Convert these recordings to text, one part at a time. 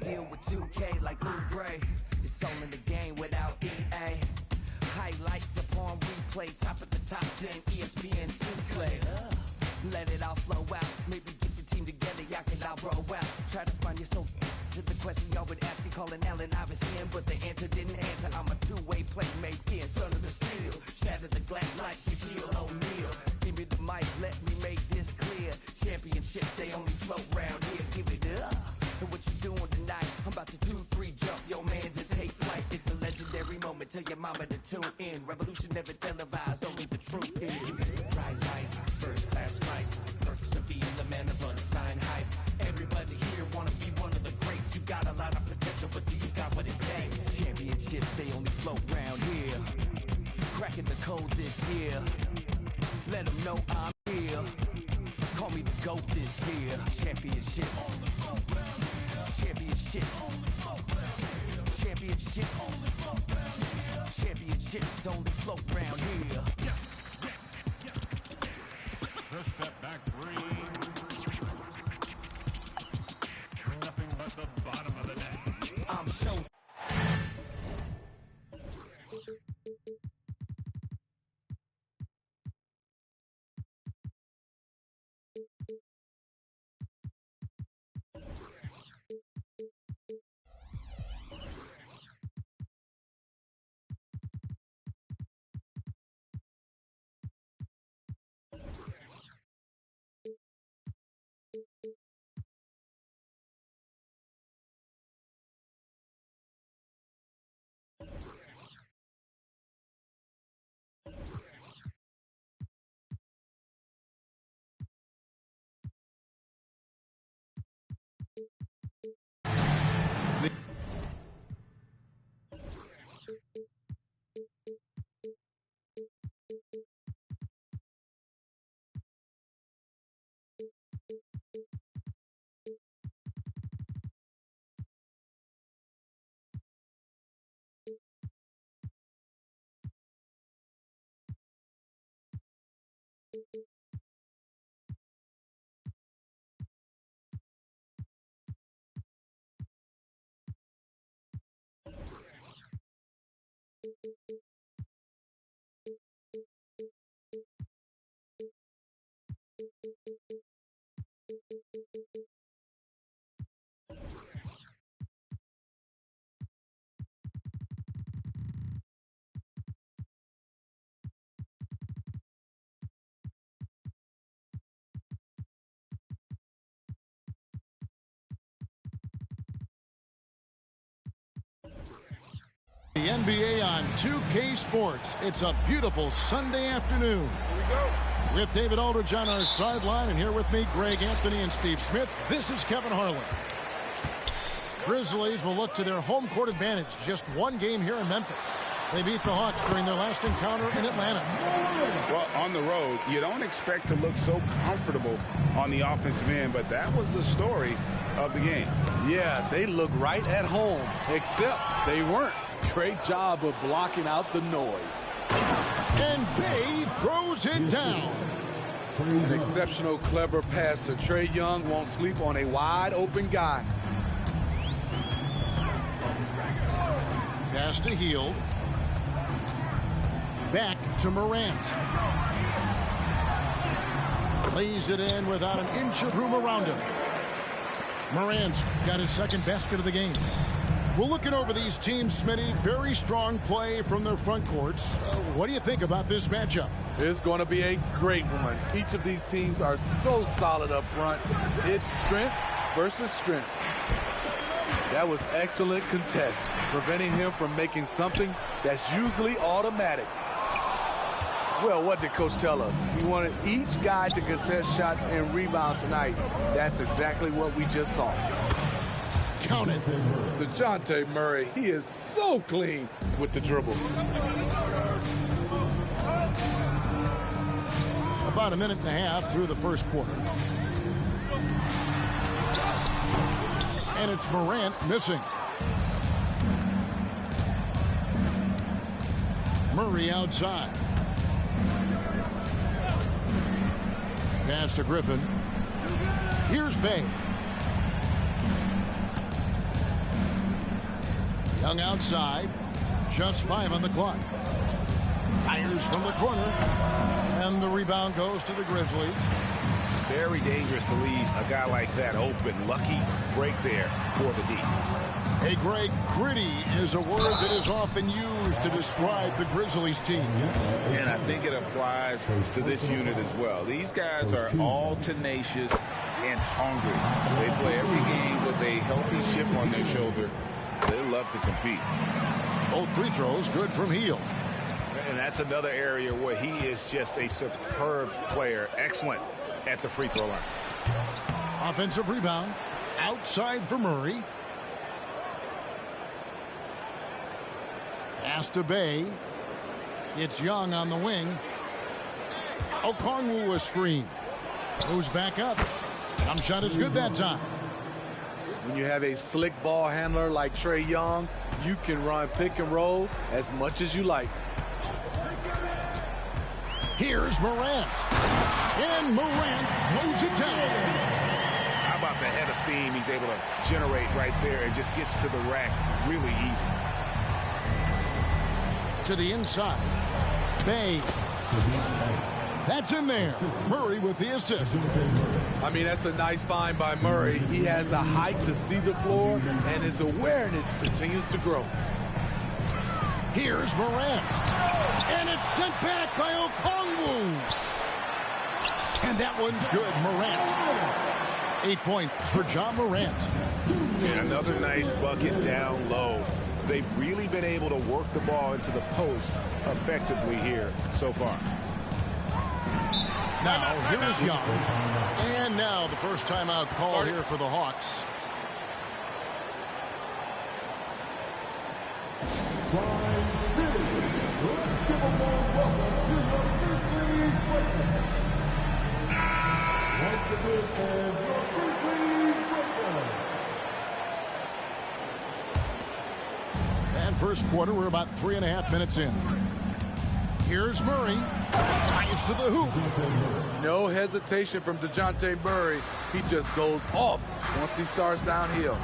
deal with 2K like Oubre. It's all in the game without EA. Highlights upon replay, top of the top 10, ESPN Sinclair. Let it all flow out, maybe get your team together, y'all can all roll out. Try to find your soul to the question y'all would ask me, calling Allen Iverson, but the answer didn't answer. I'm a two-way playmate, son of the steel. Shatter the glass like Shaquille O'Neal. Give me the mic, let me make this clear. Championships, they only float round here, give it up. And what you doing tonight? I'm about to 2-3 jump your mans and take flight. It's a legendary moment, tell your mama to tune in. Revolution never televised, only the truth is. Bright lights, first class flights, perks of being the man of unsigned hype. Everybody here wanna be one of the greats. You got a lot of potential, but do you got what it takes? Championships, they only float round here. Cracking the code this year. Let them know I'm here. Call me the GOAT this year. Championships. Championships. Championships. Championships only float round here. First step back three. Nothing but the bottom of the net. I'm so. The NBA on 2K Sports. It's a beautiful Sunday afternoon. Here we go. With David Aldridge on our sideline, and here with me, Greg Anthony and Steve Smith. This is Kevin Harlan. Grizzlies will look to their home court advantage. Just one game here in Memphis. They beat the Hawks during their last encounter in Atlanta. Well, on the road, you don't expect to look so comfortable on the offensive end, but that was the story of the game. Yeah, they look right at home, except they weren't. Great job of blocking out the noise. And Bay throws it down. An exceptional, clever passer. Trae Young won't sleep on a wide-open guy. Pass to Hield. Back to Morant. Lays it in without an inch of room around him. Morant's got his second basket of the game. We're looking over these teams, Smitty. Very strong play from their front courts. What do you think about this matchup? It's going to be a great one. Each of these teams are so solid up front. It's strength versus strength. That was excellent contest, preventing him from making something that's usually automatic. Well, what did Coach tell us? He wanted each guy to contest shots and rebound tonight. That's exactly what we just saw. Count it. DeJounte Murray, he is so clean with the dribble. About a minute and a half through the first quarter. And it's Morant missing. Murray outside. Pass to Griffin. Here's Bay. Young outside. Just 5 on the clock. Fires from the corner. And the rebound goes to the Grizzlies. Very dangerous to leave a guy like that open. Lucky break there for the D. Hey, Greg, gritty is a word that is often used to describe the Grizzlies team. And I think it applies to this unit as well. These guys are all tenacious and hungry. They play every game with a healthy chip on their shoulder. They love to compete. Both free throws good from Hield. And that's another area where he is just a superb player. Excellent at the free throw line. Offensive rebound. Outside for Murray. Pass to Bay. It's Young on the wing. Okongwu a screen. Moves back up. Jump shot is good that time. When you have a slick ball handler like Trae Young, you can run pick and roll as much as you like. Here's Morant. And Morant throws it down. How about the head of steam he's able to generate right there and just gets to the rack really easy. To the inside. Bay. That's in there. Murray with the assist. I mean, that's a nice find by Murray. He has the height to see the floor, and his awareness continues to grow. Here's Morant. And it's sent back by Okongwu. And that one's good. Morant. 8 points for John Morant. And another nice bucket down low. They've really been able to work the ball into the post effectively here so far. Now, here is Young. And now the first timeout call here for the Hawks. And first quarter, we're about 3.5 minutes in. Here's Murray. Drives to the hoop. No hesitation from DeJounte Murray. He just goes off once he starts downhill.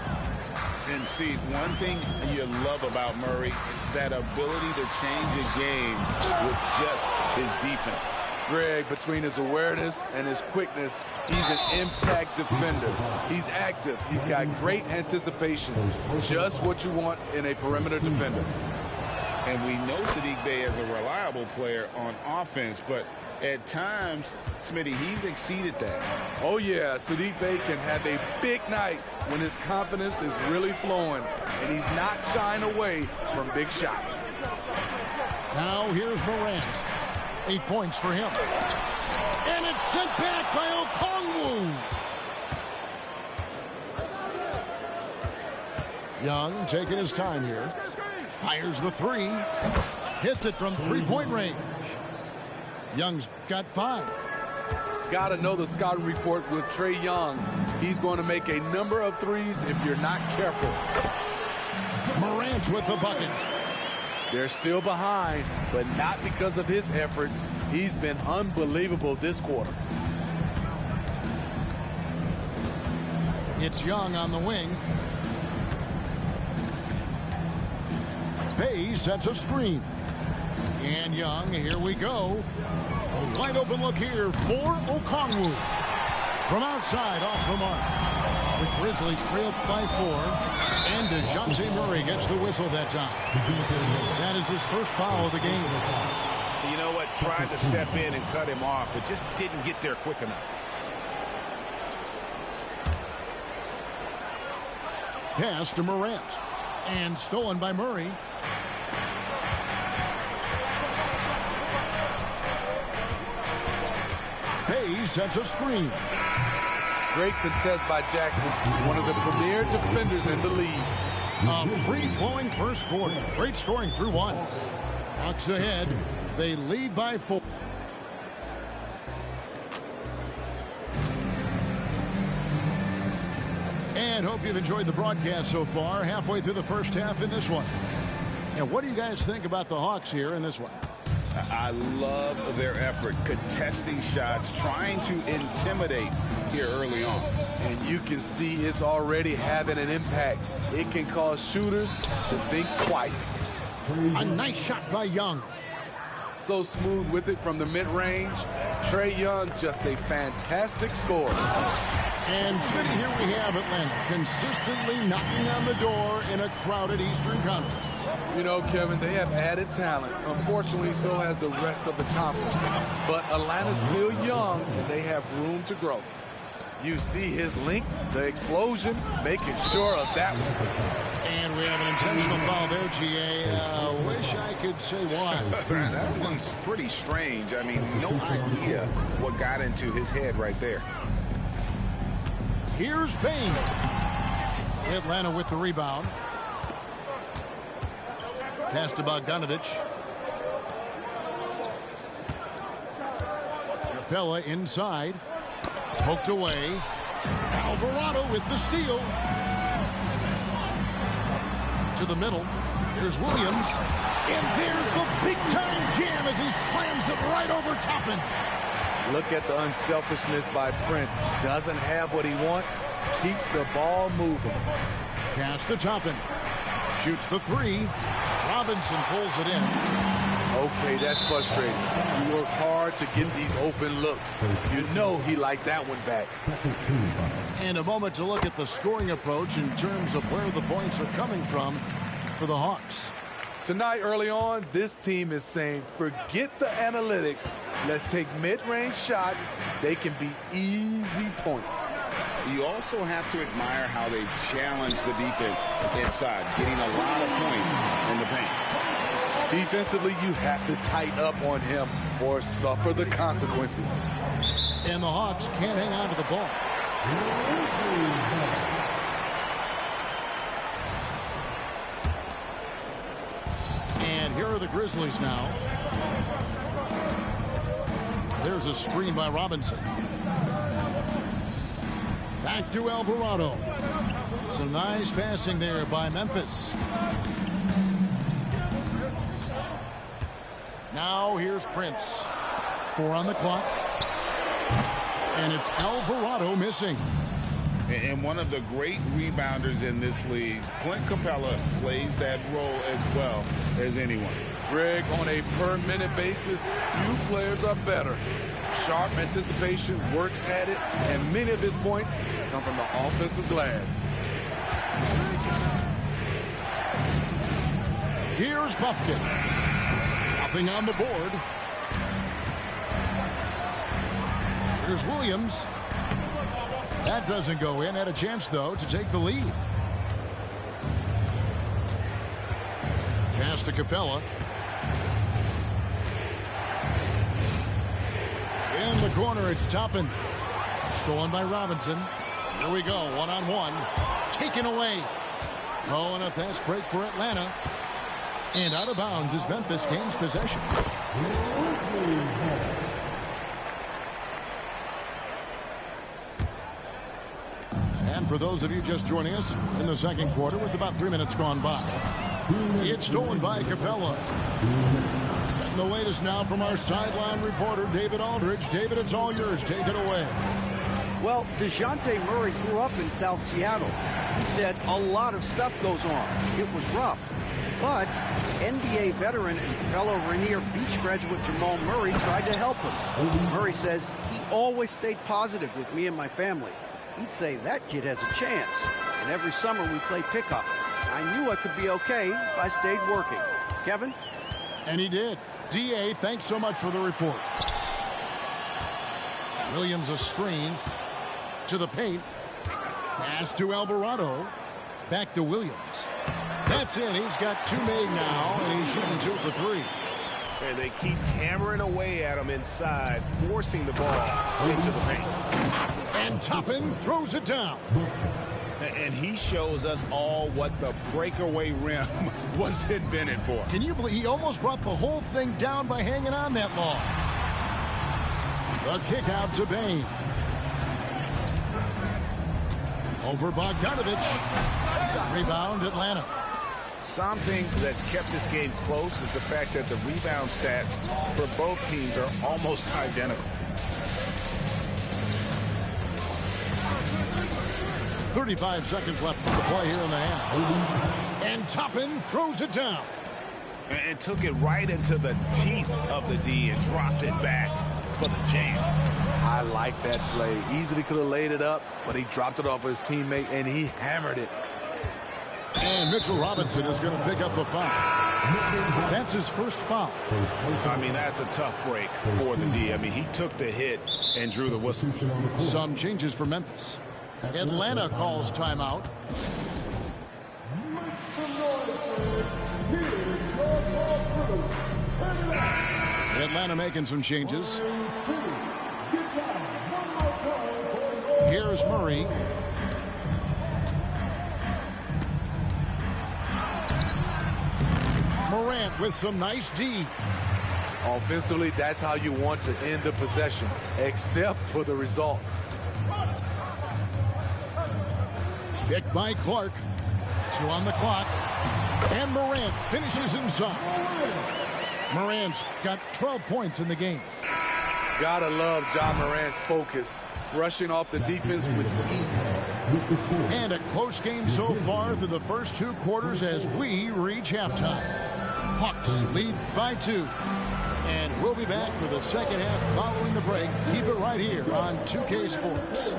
And Steve, one thing you love about Murray, that ability to change a game with just his defense. Greg, between his awareness and his quickness, he's an impact defender. He's active. He's got great anticipation. Just what you want in a perimeter defender. And we know Saddiq Bey is a reliable player on offense, but at times, Smitty, he's exceeded that. Oh, yeah, Saddiq Bey can have a big night when his confidence is really flowing, and he's not shying away from big shots. Now here's Morant. 8 points for him. And it's sent back by Okongwu. Young taking his time here. Fires the three. Hits it from three-point range. Young's got 5. Got to know the scouting report with Trae Young. He's going to make a number of threes if you're not careful. Morant with the bucket. They're still behind, but not because of his efforts. He's been unbelievable this quarter. It's Young on the wing. Bay sets a screen. And Young, here we go. A wide open look here for Okongwu. From outside, off the mark. The Grizzlies trail by 4. And DeJounte Murray gets the whistle that time. That is his first foul of the game. You know what? Tried to step in and cut him off, but just didn't get there quick enough. Pass to Morant. And stolen by Murray. Hayes sets a screen. Great contest by Jackson, one of the premier defenders in the league. A free-flowing first quarter. Great scoring through 1. Hawks ahead. They lead by 4. And hope you've enjoyed the broadcast so far. Halfway through the first half in this one. And what do you guys think about the Hawks here in this one? I love their effort, contesting shots, trying to intimidate here early on. And you can see it's already having an impact. It can cause shooters to think twice. A nice shot by Young. So smooth with it from the mid-range. Trae Young, just a fantastic scorer. And Smitty, here we have Atlanta consistently knocking on the door in a crowded Eastern Conference. You know, Kevin, they have added talent. Unfortunately, so has the rest of the conference. But Atlanta's still young, and they have room to grow. You see his length, the explosion, making sure of that one. And we have an intentional foul there, GA. Wish I could say why. That one's pretty strange. I mean, no idea what got into his head right there. Here's Bane. Atlanta with the rebound. Pass to Bogdanovich. Capella inside. Poked away. Alvarado with the steal. To the middle. Here's Williams. And there's the big-time jam as he slams it right over Toppin. Look at the unselfishness by Prince. Doesn't have what he wants. Keeps the ball moving. Pass to Toppin. Shoots the three. Robinson pulls it in. Okay, that's frustrating. You work hard to get these open looks. You know he liked that one back. And a moment to look at the scoring approach in terms of where the points are coming from for the Hawks. Tonight, early on, this team is saying, forget the analytics. Let's take mid-range shots. They can be easy points. You also have to admire how they've challenged the defense inside, getting a lot of points in the paint. Defensively, you have to tighten up on him or suffer the consequences. And the Hawks can't hang on to the ball. And here are the Grizzlies now. There's a screen by Robinson. Back to Alvarado. Some nice passing there by Memphis. Now here's Prince. 4 on the clock. And it's Alvarado missing. And one of the great rebounders in this league, Clint Capella, plays that role as well as anyone. Greg, on a per-minute basis, few players are better. Sharp anticipation, works at it, and many of his points come from the offensive glass. Here's Buffkin. Nothing on the board. Here's Williams. That doesn't go in. Had a chance, though, to take the lead. Pass to Capella. In the corner, it's Toppin. Stolen by Robinson. Here we go, one-on-one. Taken away. Oh, and a fast break for Atlanta. And out of bounds as Memphis gains possession. And for those of you just joining us in the second quarter with about 3 minutes gone by, it's stolen by Capella. And the latest now from our sideline reporter, David Aldridge. David, it's all yours. Take it away. Well, DeJounte Murray grew up in South Seattle. He said a lot of stuff goes on. It was rough. But NBA veteran and fellow Rainier Beach graduate Jamal Murray tried to help him. Murray says he always stayed positive with me and my family. He'd say that kid has a chance. And every summer we play pickup. I knew I could be okay if I stayed working. Kevin? And he did. D.A., thanks so much for the report. Williams a screen to the paint. Pass to Alvarado. Back to Williams. That's in. He's got 2 made now, and he's shooting 2 for 3. And they keep hammering away at him inside, forcing the ball into the paint. And Toppin throws it down. And he shows us all what the breakaway rim was invented for. Can you believe he almost brought the whole thing down by hanging on that long? The kick out to Bane. Over Bogdanovich. Rebound Atlanta. Something that's kept this game close is the fact that the rebound stats for both teams are almost identical. 35 seconds left to play here in the half. And Toppin throws it down. And took it right into the teeth of the D and dropped it back for the jam. I like that play. Easily could have laid it up, but he dropped it off of his teammate, and he hammered it. And Mitchell Robinson is going to pick up the foul. That's his first foul. I mean, that's a tough break for the D. I mean, he took the hit and drew the whistle. Some changes for Memphis. Atlanta calls timeout. Atlanta making some changes. Here's Murray. Morant with some nice D. Offensively, that's how you want to end the possession, except for the result. Picked by Clark. 2 on the clock. And Morant finishes inside. Morant's got 12 points in the game. Gotta love Ja Morant's focus, rushing off the defense with ease. And a close game so far through the first 2 quarters as we reach halftime. Hawks lead by 2. And we'll be back for the second half following the break. Keep it right here on 2K Sports.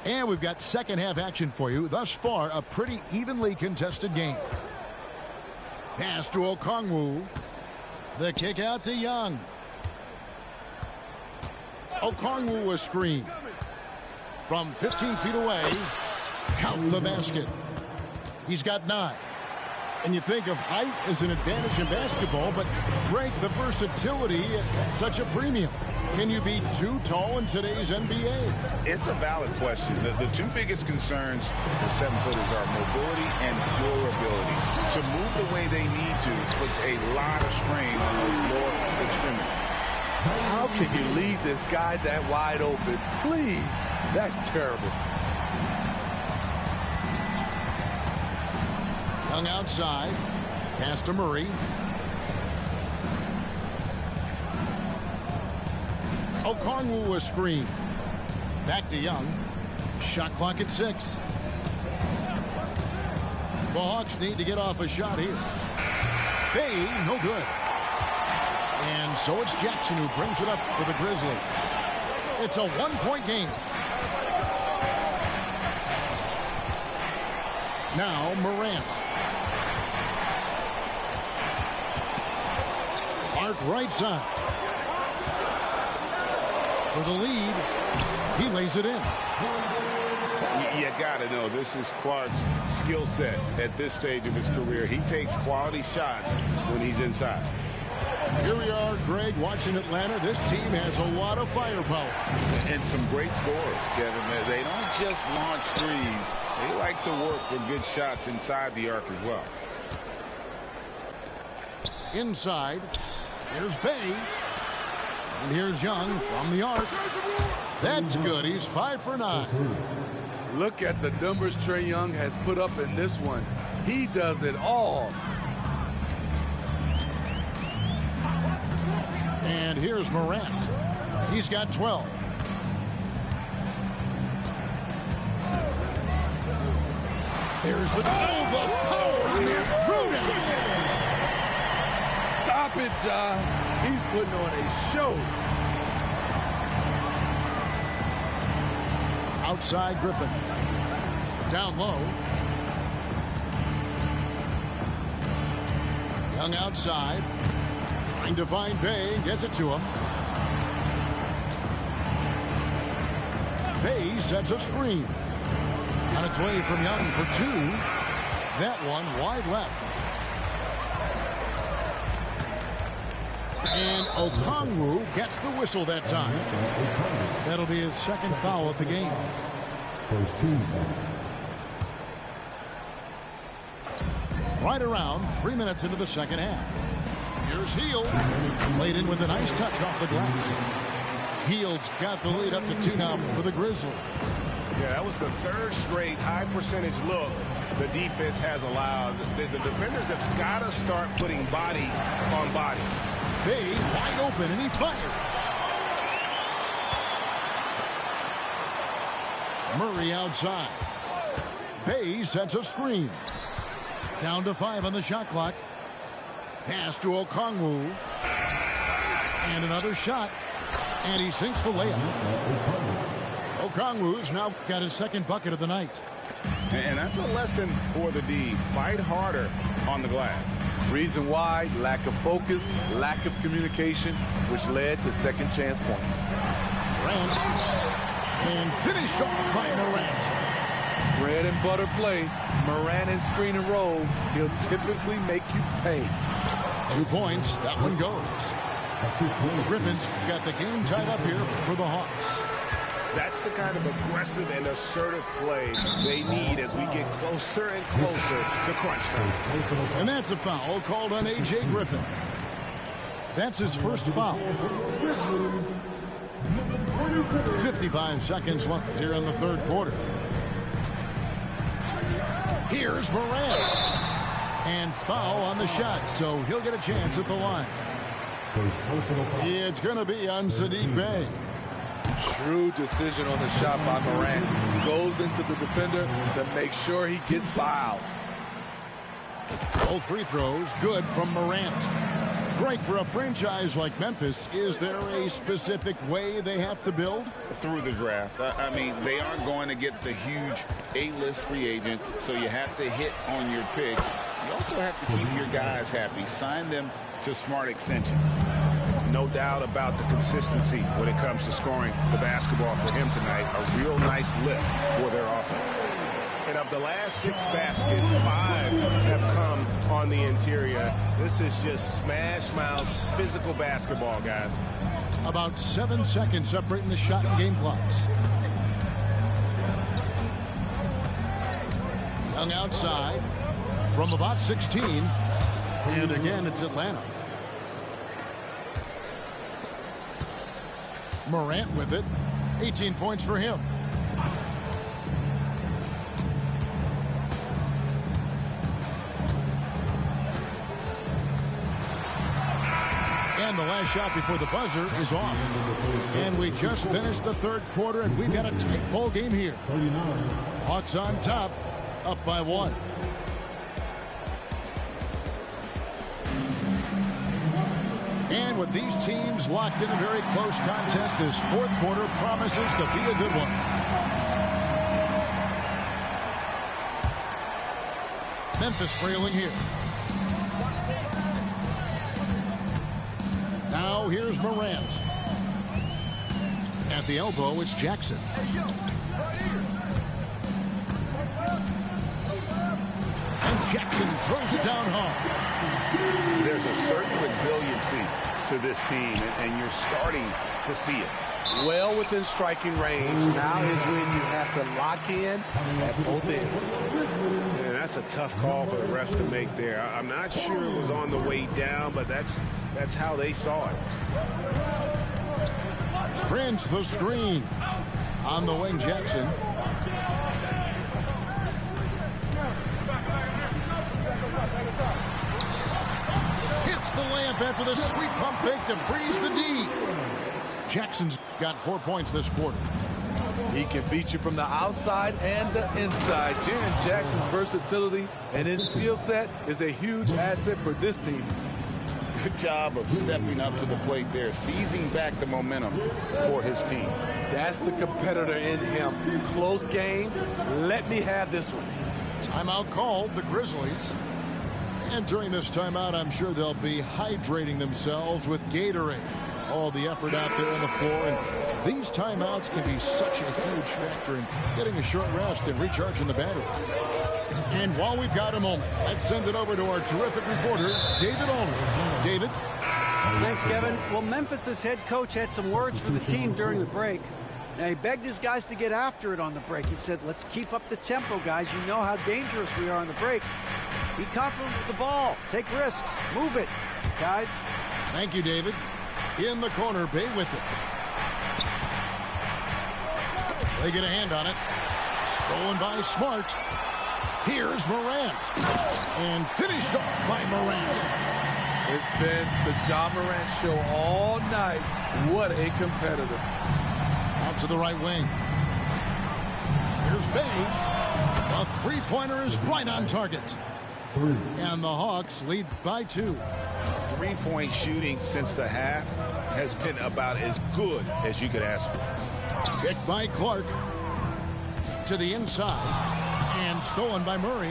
And we've got second half action for you. Thus far, a pretty evenly contested game. Pass to Okongwu. The kick out to Young. Okongwu a screen. From 15 feet away, count the basket. He's got 9. And you think of height as an advantage in basketball, but Greg, the versatility at such a premium. Can you be too tall in today's NBA? It's a valid question. The 2 biggest concerns for 7-footers are mobility and durability. To move the way they need to puts a lot of strain on those lower extremities. How can you leave this guy that wide open? Please, that's terrible. Young outside. Pass to Murray. Okongwu a screen. Back to Young. Shot clock at 6. The Hawks need to get off a shot here. Bay, no good. And so it's Jackson who brings it up for the Grizzlies. It's a 1-point game. Now Morant. Clark right side. For the lead, he lays it in. You gotta know this is Clark's skill set at this stage of his career. He takes quality shots when he's inside. Here we are, Greg, watching Atlanta. This team has a lot of firepower. And some great scores, Kevin. They don't just launch threes. They like to work for good shots inside the arc as well. Inside, here's Bay. And here's Young from the arc. That's good. He's 5 for 9. Look at the numbers Trae Young has put up in this one. He does it all. And here's Morant. He's got 12. There's the power on that throw-down. Stop it, John. He's putting on a show. Outside Griffin. Down low. Young outside. Trying to find Bay. Gets it to him. Bay sets a screen. On its way from Young for 2. That one wide left. And Okongwu gets the whistle that time. That'll be his second foul of the game. First team. Right around 3 minutes into the second half. Here's Hield. Laid in with a nice touch off the glass. Hield's got the lead up to 2 now for the Grizzlies. Yeah, that was the 3rd straight high percentage look the defense has allowed. The defenders have got to start putting bodies on bodies. Bay wide open, and he fires. Murray outside. Bay sets a screen. Down to 5 on the shot clock. Pass to Okongwu. And another shot. And he sinks the layup. Okongwu's now got his second bucket of the night. And that's a lesson for the D. Fight harder on the glass. Reason why: lack of focus, lack of communication, which led to second chance points. Morant. And finished off by Morant. Bread and butter play. Morant and screen and roll. He'll typically make you pay. 2 points. That one goes. The Griffins got the game tied up here for the Hawks. That's the kind of aggressive and assertive play they need as we get closer and closer to crunch time. And that's a foul called on A.J. Griffin. That's his first foul. 55 seconds left here in the third quarter. Here's Morant. And foul on the shot, so he'll get a chance at the line. It's going to be on Saddiq Bey. Shrewd decision on the shot by Morant. Goes into the defender to make sure he gets fouled. Both free throws good from Morant. Greg, for a franchise like Memphis, is there a specific way they have to build? Through the draft. I mean, they aren't going to get the huge A-list free agents, so you have to hit on your picks. You also have to keep your guys happy. Sign them to smart extensions. No doubt about the consistency when it comes to scoring the basketball for him tonight. A real nice lift for their offense. And of the last 6 baskets, 5 have come on the interior. This is just smash mouth physical basketball, guys. About 7 seconds separating the shot and game clocks. Young outside from about 16. And again, it's Atlanta. Morant with it. 18 points for him. And the last shot before the buzzer is off. And we just finished the third quarter, and we've got a tight ball game here. Hawks on top, up by 1. And with these teams locked in a very close contest, this fourth quarter promises to be a good one. Memphis trailing here. Now here's Morant. At the elbow, it's Jackson. And Jackson throws it down hard. There's a certain resiliency to this team, and you're starting to see it. Well within striking range. Now is when you have to lock in at both ends. Yeah, that's a tough call for the refs to make there. I'm not sure it was on the way down, but that's how they saw it. Prince the screen. On the wing, Jackson. Hits the layup after the sweet pump fake to freeze the D. Jackson's got 4 points this quarter. He can beat you from the outside and the inside. Jaren Jackson's versatility and his skill set is a huge asset for this team. Good job of stepping up to the plate there, seizing back the momentum for his team. That's the competitor in him. Close game. Let me have this one. Timeout called, the Grizzlies. And during this timeout, I'm sure they'll be hydrating themselves with Gatorade. All the effort out there on the floor, and these timeouts can be such a huge factor in getting a short rest and recharging the battery. And while we've got a moment, let's send it over to our terrific reporter, David Aldridge. David? Thanks, Kevin. Well, Memphis's head coach had some words for the team during the break. Now, he begged his guys to get after it on the break. He said, let's keep up the tempo, guys. You know how dangerous we are on the break. Be confident with the ball. Take risks. Move it, guys. Thank you, David. In the corner, Bay with it. They get a hand on it. Stolen by Smart. Here's Morant. And finished off by Morant. It's been the Ja Morant show all night. What a competitor. Out to the right wing. Here's Bay. A three-pointer is right on target. And the Hawks lead by 2. Three-point shooting since the half has been about as good as you could ask for. Picked by Clark. To the inside. And stolen by Murray.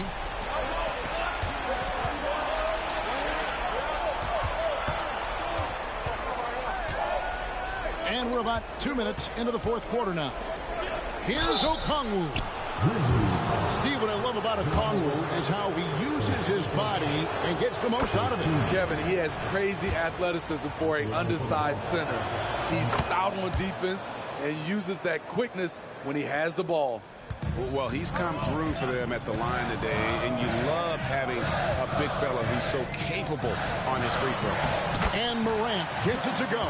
And we're about 2 minutes into the fourth quarter now. Here's Okongwu. Steve, what I love about Okongwu is how he uses his body and gets the most out of it. Kevin, he has crazy athleticism for an undersized center. He's stout on defense and uses that quickness when he has the ball. Well, he's come through for them at the line today, and you love having a big fella who's so capable on his free throw. And Morant gets it to go.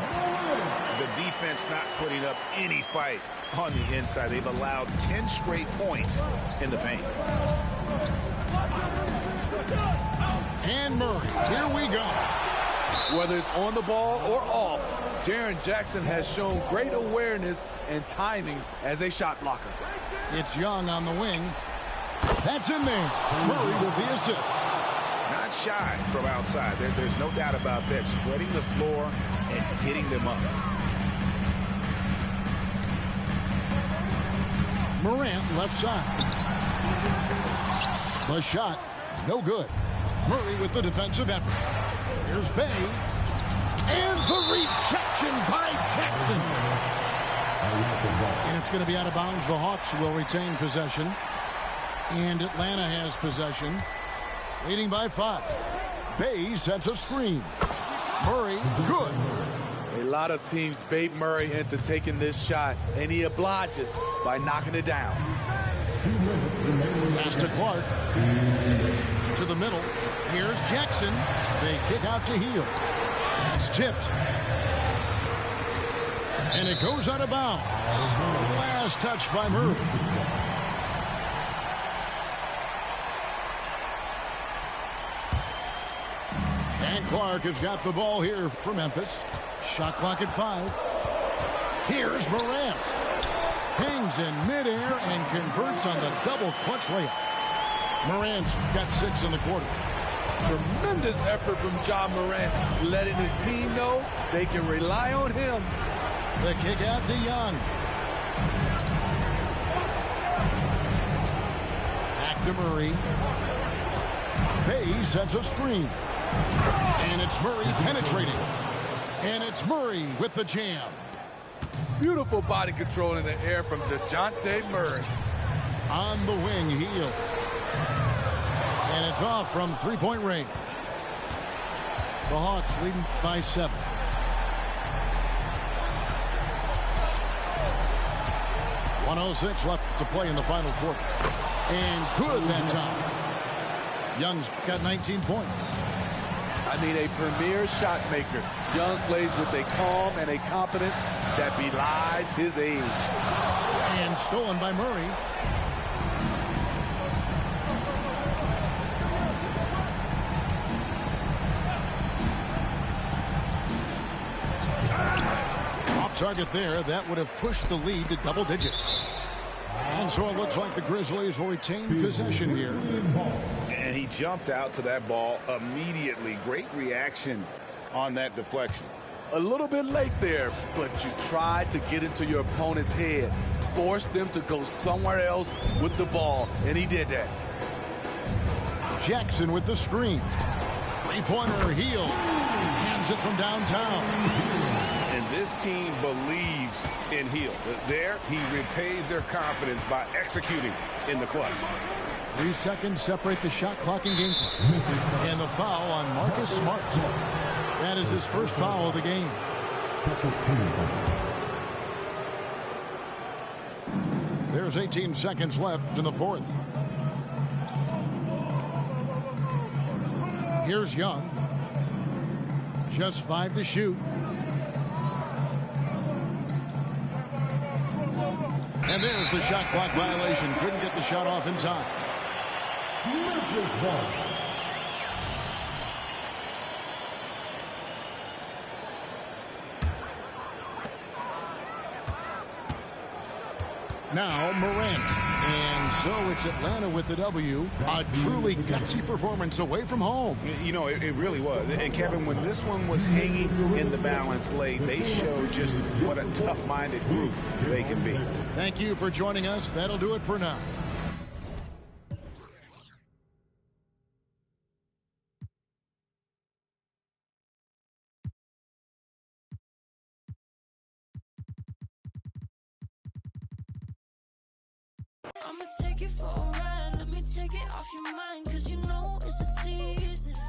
The defense not putting up any fight on the inside. They've allowed 10 straight points in the paint. And Murray, here we go. Whether it's on the ball or off, Jaren Jackson has shown great awareness and timing as a shot blocker. It's Young on the wing. That's in there. Murray with the assist. Not shy from outside. There's no doubt about that. Spreading the floor and getting them up. Morant left side. The shot, no good. Murray with the defensive effort. Here's Bay. And the rejection by Jackson. And it's going to be out of bounds. The Hawks will retain possession. And Atlanta has possession. Leading by 5. Bay sets a screen. Murray, good. A lot of teams bait Murray into taking this shot, and he obliges by knocking it down. Pass to Clark. To the middle. Here's Jackson. They kick out to Hield. It's tipped. And it goes out of bounds. Last touch by Murray. And Clark has got the ball here for Memphis. Shot clock at 5. Here's Morant. Hangs in midair and converts on the double clutch layup. Morant's got 6 in the quarter. Tremendous effort from Ja Morant, letting his team know they can rely on him. The kick out to Young. Back to Murray. Bay sets a screen. And it's Murray penetrating. And it's Murray with the jam. Beautiful body control in the air from DeJounte Murray. On the wing, Hield. And it's off from three-point range. The Hawks leading by 7. .106 left to play in the final quarter. And good that time. Young's got 19 points. I mean, a premier shot maker. Young plays with a calm and a confidence that belies his age. And stolen by Murray. Off target there. That would have pushed the lead to double digits. And so it looks like the Grizzlies will retain possession here. And he jumped out to that ball immediately. Great reaction on that deflection. A little bit late there, but you tried to get into your opponent's head. Force them to go somewhere else with the ball, and he did that. Jackson with the screen. Three-pointer, Hield. Hands it from downtown. And this team believes in Hield. There, he repays their confidence by executing in the clutch. 3 seconds separate the shot clock and game clock. And the foul on Marcus Smart. That is his first foul of the game. Second team. There's 18 seconds left in the fourth. Here's Young. Just 5 to shoot. And there's the shot clock violation. Couldn't get the shot off in time. Now Morant. And so it's Atlanta with the W. A truly gutsy performance away from home. You know, it really was. And Kevin, when this one was hanging in the balance late, they showed just what a tough-minded group they can be. Thank you for joining us. That'll do it for now. I'ma take it for a ride, let me take it off your mind, 'cause you know it's a season.